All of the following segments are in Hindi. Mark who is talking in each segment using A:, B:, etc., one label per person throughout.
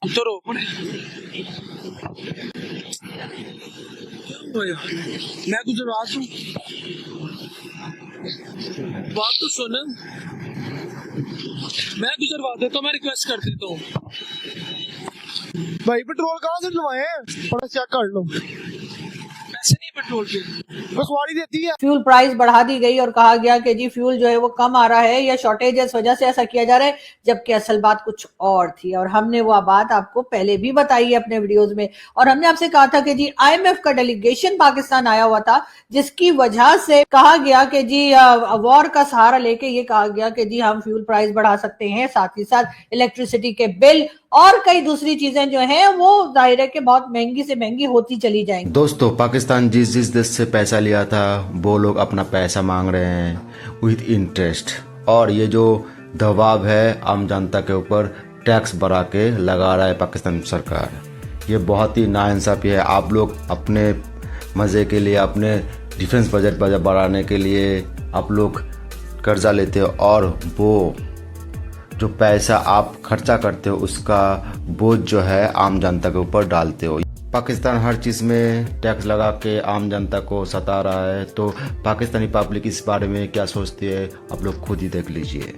A: उतरो मैं तुझे बात तो सुन, मैं गुजरवा देता हूँ, मैं रिक्वेस्ट कर देता हूँ।
B: भाई पेट्रोल कहाँ से डलवाए हैं, थोड़ा चेक कर लो।
A: पैसे नहीं पेट्रोल के,
B: बस वाड़ी देती है।
C: फ्यूल प्राइस बढ़ा दी गई और कहा गया कि जी फ्यूल जो है वो कम आ रहा है या शॉर्टेज इस वजह से ऐसा किया जा रहा है, जबकि असल बात कुछ और थी। और हमने वो बात आपको पहले भी बताई है अपने वीडियोस में, और हमने आपसे कहा था कि जी IMF का डेलीगेशन पाकिस्तान आया हुआ था, जिसकी वजह से कहा गया कि जी वॉर का सहारा लेके ये कहा गया कि जी हम फ्यूल प्राइस बढ़ा सकते हैं, साथ ही साथ इलेक्ट्रिसिटी के बिल और कई दूसरी चीजें जो हैं वो जाहिर है कि बहुत महंगी से महंगी होती चली जाएंगी।
D: दोस्तों, पाकिस्तान जिस जिस देश से पैसा लिया था वो लोग अपना पैसा मांग रहे हैं विद इंटरेस्ट, और ये जो दबाव है आम जनता के ऊपर टैक्स बढ़ा के लगा रहा है पाकिस्तान सरकार, ये बहुत ही नाइंसाफी है। आप लोग अपने मज़े के लिए, अपने डिफेंस बजट बढ़ाने के लिए आप लोग कर्जा लेते हो, और वो जो पैसा आप खर्चा करते हो उसका बोझ जो है आम जनता के ऊपर डालते हो। पाकिस्तान हर चीज़ में टैक्स लगा के आम जनता को सता रहा है, तो पाकिस्तानी पब्लिक इस बारे में क्या सोचती है आप लोग खुद ही देख लीजिए।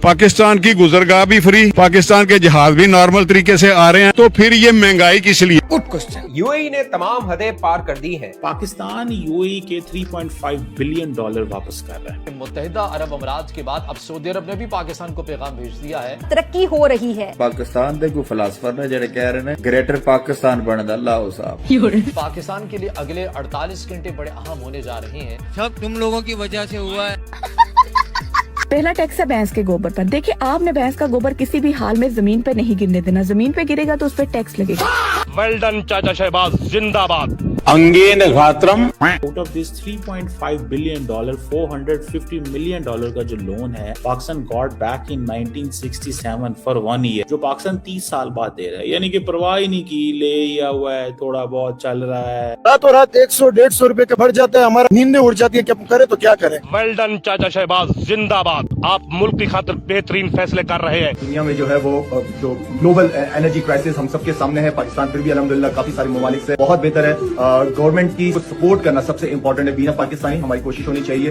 E: पाकिस्तान की गुजरगाह भी फ्री, पाकिस्तान के जहाज भी नॉर्मल तरीके से आ रहे हैं, तो फिर ये महंगाई किस लिए?
F: Good question. यूएई ने तमाम हदें पार कर दी हैं।
G: पाकिस्तान यूएई के $3.5 बिलियन वापस कर रहा है।
H: मुत्तहिदा अरब अमीरात के बाद अब सऊदी अरब ने भी पाकिस्तान को पैगाम भेज दिया है,
I: तरक्की हो रही है।
J: पाकिस्तान दे कोई फिलासफर ने जेडे कह रहे हैं ग्रेटर पाकिस्तान बनदा अल्लाह साहब।
H: पाकिस्तान के लिए अगले 48 घंटे बड़े अहम होने जा रहे हैं।
K: सब तुम लोगों की वजह से हुआ है।
I: पहला टैक्स है भैंस के गोबर पर। देखिए, आपने भैंस का गोबर किसी भी हाल में जमीन पे नहीं गिरने देना, जमीन पे गिरेगा तो उस पर टैक्स लगेगा।
E: वेल डन चाचा शहबाज, जिंदाबाद।
G: अंगेन गात्रम। Out of this $3.5 billion $450 million का जो लोन है, Pakistan got back in 1967 for 1 year, जो पाकिस्तान 30 साल बाद दे रहा है। यानी कि परवाह ही नहीं की, ले या हुआ है, थोड़ा बहुत चल रहा है।
B: रातों रात 100-150 रुपए का भर जाता है, हमारा नींदें उड़ जाती है, क्या करे तो क्या करे।
E: वेल डन चाचा शहबाज, जिंदाबाद। आप मुल्क की खातिर बेहतरीन फैसले कर रहे हैं।
L: दुनिया में जो है वो जो ग्लोबल एनर्जी क्राइसिस हम सबके सामने है, पाकिस्तान फिर भी अल्हम्दुलिल्लाह काफी सारे ममालिक से बहुत बेहतर है। गवर्नमेंट की सपोर्ट करना सबसे इम्पोर्टेंट है। बिना पाकिस्तानी हमारी कोशिश होनी चाहिए।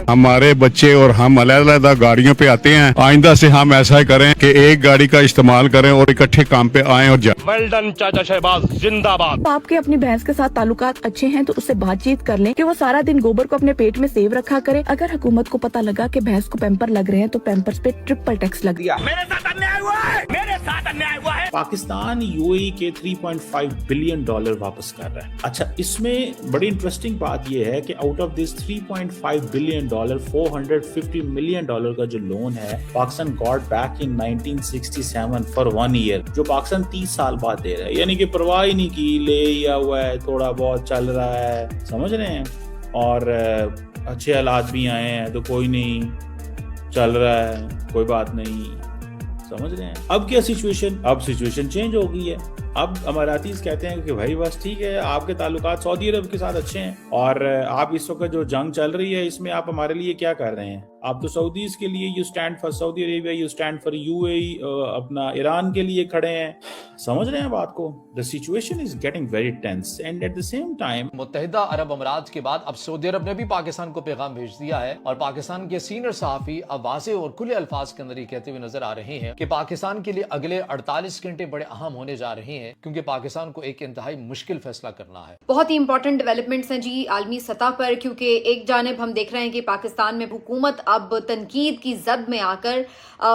E: हमारे बच्चे और हम अलग-अलग गाड़ियों पे आते हैं, आइंदा से हम ऐसा ही करें कि एक गाड़ी का इस्तेमाल करें और इकट्ठे काम पे आएं और जाएं। वेल डन चाचा शहबाज, जिंदाबाद।
I: आपके अपनी भैंस के साथ ताल्लुकात अच्छे हैं तो उससे बातचीत कर लें कि वो सारा दिन गोबर को अपने पेट में सेव रखा करे। अगर हुकूमत को पता लगा कि भैंस को पैम्पर लग रहे हैं तो पैम्पर्स पे ट्रिपल टैक्स लग दिया।
G: मेरे साथ अन्याय हुआ है, मेरे साथ अन्याय हुआ है। पाकिस्तान यूएई के $3.5 बिलियन वापस कर रहा है। अच्छा, इसमें बड़ी इंटरेस्टिंग बात यह है कि out of this $3.5 billion $450 million का जो लोन है, Pakistan got back in 1967 for 1 year, जो पाकिस्तान 30 साल बाद दे रहा है। यानी कि परवाह ही नहीं की, ले या हुआ है, थोड़ा बहुत चल रहा है, समझ रहे हैं, और अच्छे हालात भी आए हैं तो कोई नहीं, चल रहा है, कोई बात नहीं, समझ रहे हैं। अब क्या सिचुएशन, अब सिचुएशन चेंज हो गई है। अब अमारातीज कहते हैं कि भाई बस ठीक है, आपके ताल्लुकात सऊदी अरब के साथ अच्छे हैं, और आप इस वक्त जो जंग चल रही है इसमें आप हमारे लिए क्या कर रहे हैं? आप तो सऊदीज के लिए, you stand for Saudi Arabia, you stand for UAE, अपना ईरान के लिए खड़े हैं, समझ रहे हैं बात को। The situation is getting very tense and at the same time
H: मुत्तहिदा अरब अमीरात के बाद अब सऊदी अरब ने भी पाकिस्तान को पैगाम भेज दिया है, और पाकिस्तान के सीनियर सहाफी अब वाज़ेह और खुले अल्फाज के अंदर ही कहते हुए नजर आ रहे हैं कि पाकिस्तान के लिए अगले 48 घंटे बड़े अहम होने जा रहे हैं, क्योंकि पाकिस्तान को एक इंतहाई मुश्किल फैसला करना है।
M: बहुत ही इंपॉर्टेंट डेवलपमेंट्स हैं जी आलमी सतह पर, क्योंकि एक जानिब हम देख रहे हैं कि पाकिस्तान में हुकूमत अब तनकीद की जद में आकर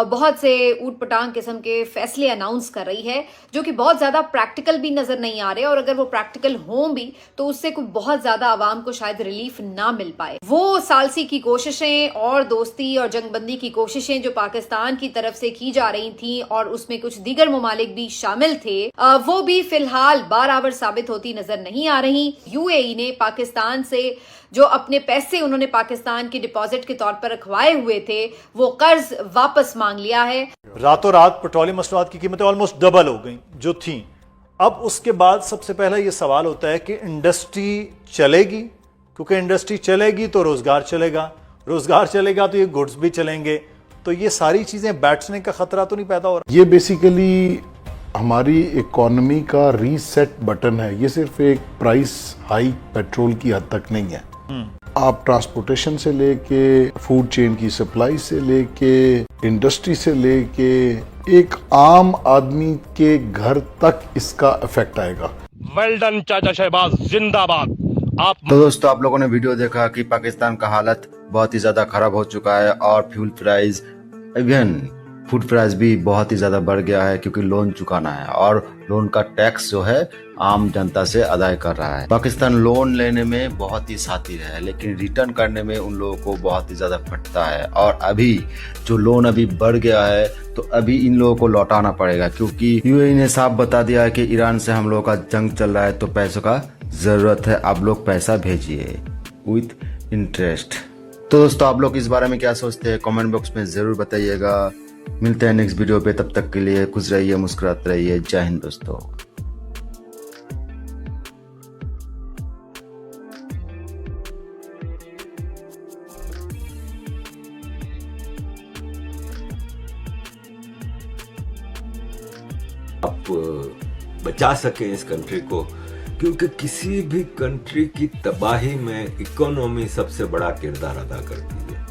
M: बहुत से ऊट पटांग किस्म के फैसले अनाउंस कर रही है, जो कि बहुत ज्यादा प्रैक्टिकल भी नजर नहीं आ रहे, और अगर वो प्रैक्टिकल हों भी तो उससे कोई बहुत ज्यादा आवाम को शायद रिलीफ ना मिल पाए। वो सालसी की कोशिशें और दोस्ती और जंगबंदी की कोशिशें जो पाकिस्तान की तरफ से की जा रही थी, और उसमें कुछ दीगर ममालिक भी शामिल थे, वो भी फिलहाल बाराबर साबित होती नजर नहीं आ रही। यूएई ने पाकिस्तान से जो अपने पैसे उन्होंने पाकिस्तान की डिपॉजिट के तौर पर रखवाए हुए थे, वो कर्ज वापस मांग लिया है।
N: रातों रात पेट्रोलियम मसनूआत की कीमतें ऑलमोस्ट डबल हो गई जो थी। अब उसके बाद सबसे पहला ये सवाल होता है कि इंडस्ट्री चलेगी, क्योंकि इंडस्ट्री चलेगी तो रोजगार चलेगा, रोजगार चलेगा तो ये गुड्स भी चलेंगे, तो ये सारी चीजें बैठने का खतरा तो नहीं पैदा हो रहा?
E: ये बेसिकली हमारी इकोनॉमी का रीसेट बटन है। ये सिर्फ एक प्राइस हाइक पेट्रोल की हद तक नहीं है। आप ट्रांसपोर्टेशन से लेके फूड चेन की सप्लाई से लेके इंडस्ट्री से लेके एक आम आदमी के घर तक इसका इफेक्ट आएगा। वेल डन चाचा शहबाज, जिंदाबाद।
D: तो दोस्तों, आप लोगों ने वीडियो देखा कि पाकिस्तान का हालत बहुत ही ज्यादा खराब हो चुका है और fuel price even food price भी बहुत ही ज्यादा बढ़ गया है, क्योंकि लोन चुकाना है और लोन का टैक्स जो है आम जनता से अदा कर रहा है। पाकिस्तान लोन लेने में बहुत ही शातिर है, लेकिन रिटर्न करने में उन लोगों को बहुत ही ज्यादा फटता है। और अभी जो लोन अभी बढ़ गया है, तो अभी इन लोगों को लौटाना पड़ेगा, क्योंकि यूएई ने साफ बता दिया है कि ईरान से हम लोगों का जंग चल रहा है, तो पैसों का जरूरत है, आप लोग पैसा भेजिए विथ इंटरेस्ट। तो दोस्तों, आप लोग इस बारे में क्या सोचते हैं, कमेंट बॉक्स में जरूर बताइएगा। मिलते हैं नेक्स्ट वीडियो पे, तब तक के लिए खुश रहिए, मुस्कुराते रहिए। जय हिंद दोस्तों।
O: आप बचा सकें इस कंट्री को, क्योंकि किसी भी कंट्री की तबाही में इकोनॉमी सबसे बड़ा किरदार अदा करती है।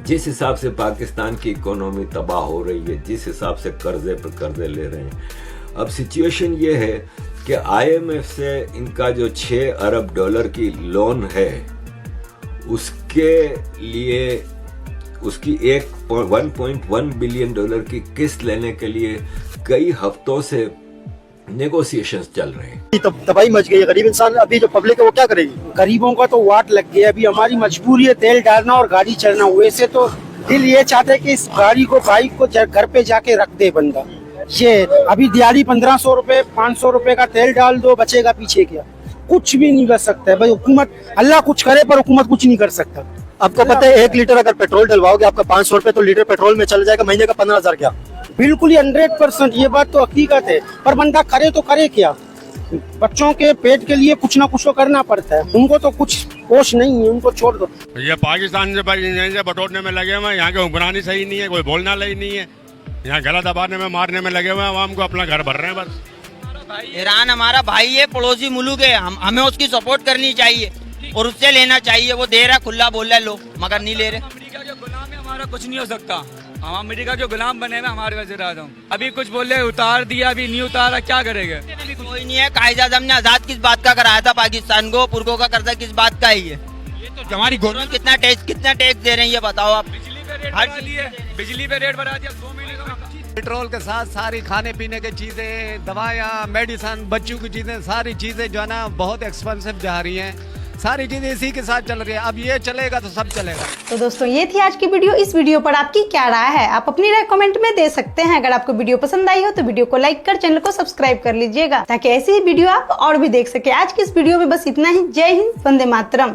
O: जिस हिसाब से पाकिस्तान की इकोनॉमी तबाह हो रही है, जिस हिसाब से कर्जे पर कर्जे ले रहे हैं, अब सिचुएशन ये है कि IMF से इनका जो 6 अरब डॉलर की लोन है, उसके लिए उसकी 1.1 बिलियन डॉलर की किस्त लेने के लिए कई हफ्तों से नेगोशिएशंस चल रहे हैं।
B: तो तबाही मच गई है। गरीब इंसान, अभी जो पब्लिक है वो क्या करेगी? गरीबों का तो वाट लग गया। अभी हमारी मजबूरी है तेल डालना और गाड़ी चलना। वैसे तो दिल ये चाहते है कि इस गाड़ी को, बाइक को घर पे जाके रख दे बंदा। ये अभी दिहाड़ी 1500 रुपए 500 रुपए का तेल डाल दो, बचेगा पीछे क्या? कुछ भी नहीं कर सकता है भाई हुकूमत। अल्लाह कुछ करे पर हुकूमत कुछ नहीं कर सकता।
P: आपको पता है 1 लीटर अगर पेट्रोल डलवाओगे आपका 500 रुपए तो लीटर पेट्रोल में चल जाएगा, महीने का 15,000 क्या?
B: बिल्कुल ही 100% ये बात तो हकीकत है। पर बंदा करे तो करे क्या? बच्चों के पेट के लिए कुछ ना कुछ तो करना पड़ता है। उनको तो कुछ होश नहीं है, उनको छोड़ दो।
E: ये पाकिस्तान से बटोरने में लगे हुए हैं। यहाँ के हुक्मरानी सही नहीं है, कोई बोलना सही नहीं है। यहाँ गला दबाने में, मारने में लगे हुए हैं। आवाम को अपना घर भर रहे हैं बस।
K: ईरान हमारा भाई है, पड़ोसी मुल्क है, हमें उसकी सपोर्ट करनी चाहिए और उससे लेना चाहिए। वो दे रहा, खुला बोल रहा है, लो मगर नहीं ले रहे।
Q: अमेरिका के गुलाम है, हमारा कुछ नहीं हो सकता। हम अमेरिका के गुलाम बने हुए हमारे वजह आजम। अभी कुछ बोले उतार दिया, अभी नहीं उतारा, क्या करेंगे?
K: कोई नहीं है। कायद आजम ने आजाद किस बात का कराया था पाकिस्तान को? पुरगो का कर्जा किस बात का ही है? ये तो हमारी गवर्नमेंट कितना टैक्स दे रहे हैं ये बताओ आप।
Q: बिजली पे रेट बढ़ा दिया, बिजली पे रेट बढ़ा दिया 2 महीने का।
R: पेट्रोल के साथ सारी खाने पीने की चीजें, दवाइयाँ, मेडिसन, बच्चों की चीजें, सारी चीजें जो है ना बहुत एक्सपेंसिव जा रही हैं। सारी चीजें इसी के साथ चल रही है। अब ये चलेगा तो सब चलेगा।
S: तो दोस्तों, ये थी आज की वीडियो। इस वीडियो पर आपकी क्या राय है? आप अपनी राय कमेंट में दे सकते हैं। अगर आपको वीडियो पसंद आई हो तो वीडियो को लाइक कर चैनल को सब्सक्राइब कर लीजिएगा, ताकि ऐसी ही वीडियो आप और भी देख सके। आज की इस वीडियो में बस इतना ही। जय हिंद, वंदे मातरम।